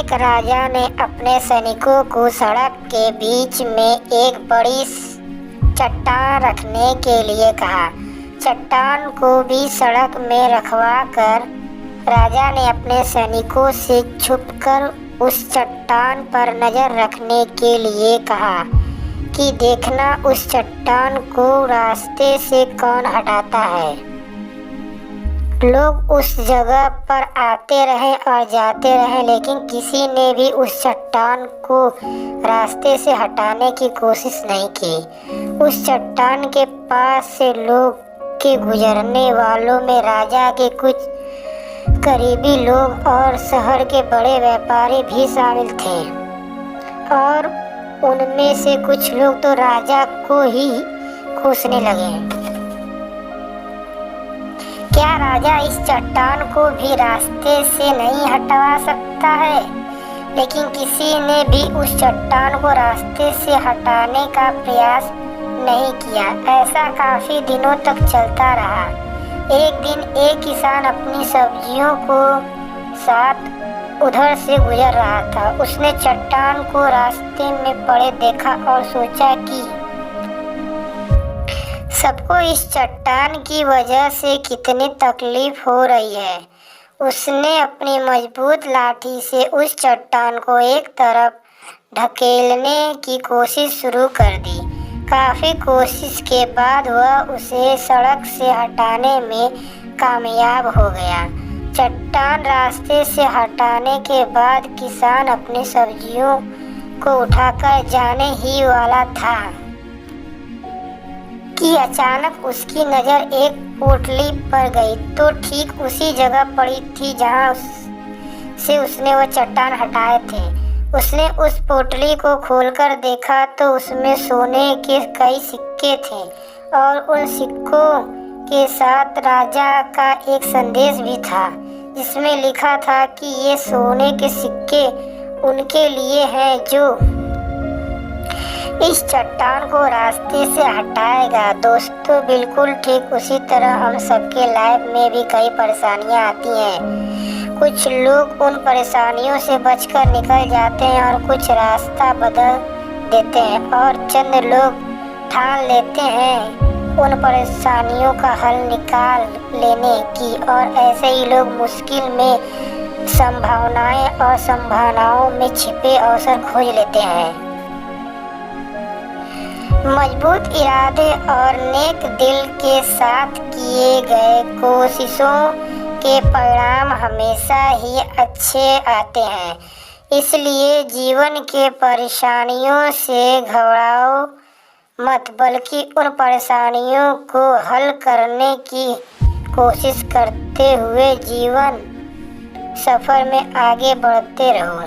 एक राजा ने अपने सैनिकों को सड़क के बीच में एक बड़ी चट्टान रखने के लिए कहा। चट्टान को भी सड़क में रखवा कर राजा ने अपने सैनिकों से छुपकर उस चट्टान पर नजर रखने के लिए कहा कि देखना उस चट्टान को रास्ते से कौन हटाता है। लोग उस जगह पर आते रहे और जाते रहे, लेकिन किसी ने भी उस चट्टान को रास्ते से हटाने की कोशिश नहीं की। उस चट्टान के पास से लोग के गुजरने वालों में राजा के कुछ करीबी लोग और शहर के बड़े व्यापारी भी शामिल थे, और उनमें से कुछ लोग तो राजा को ही कोसने लगे। क्या राजा इस चट्टान को भी रास्ते से नहीं हटवा सकता है? लेकिन किसी ने भी उस चट्टान को रास्ते से हटाने का प्रयास नहीं किया। ऐसा काफी दिनों तक चलता रहा। एक दिन एक किसान अपनी सब्जियों को साथ उधर से गुजर रहा था। उसने चट्टान को रास्ते में पड़े देखा और सोचा कि सबको इस चट्टान की वजह से कितनी तकलीफ हो रही है। उसने अपनी मजबूत लाठी से उस चट्टान को एक तरफ ढकेलने की कोशिश शुरू कर दी। काफी कोशिश के बाद वह उसे सड़क से हटाने में कामयाब हो गया। चट्टान रास्ते से हटाने के बाद किसान अपनी सब्जियों को उठाकर जाने ही वाला था कि अचानक उसकी नज़र एक पोटली पर गई, तो ठीक उसी जगह पड़ी थी जहां से उसने वह चट्टान हटाए थे। उसने उस पोटली को खोलकर देखा तो उसमें सोने के कई सिक्के थे, और उन सिक्कों के साथ राजा का एक संदेश भी था, जिसमें लिखा था कि ये सोने के सिक्के उनके लिए हैं जो इस चट्टान को रास्ते से हटाएगा। दोस्तों, बिल्कुल ठीक उसी तरह हम सबके लाइफ में भी कई परेशानियां आती हैं। कुछ लोग उन परेशानियों से बचकर निकल जाते हैं और कुछ रास्ता बदल देते हैं, और चंद लोग ठान लेते हैं उन परेशानियों का हल निकाल लेने की, और ऐसे ही लोग मुश्किल में संभावनाएं और संभावनाओं में छिपे अवसर खोज लेते हैं। मजबूत इरादे और नेक दिल के साथ किए गए कोशिशों के परिणाम हमेशा ही अच्छे आते हैं। इसलिए जीवन के परेशानियों से घबराओ मत, बल्कि उन परेशानियों को हल करने की कोशिश करते हुए जीवन सफर में आगे बढ़ते रहो।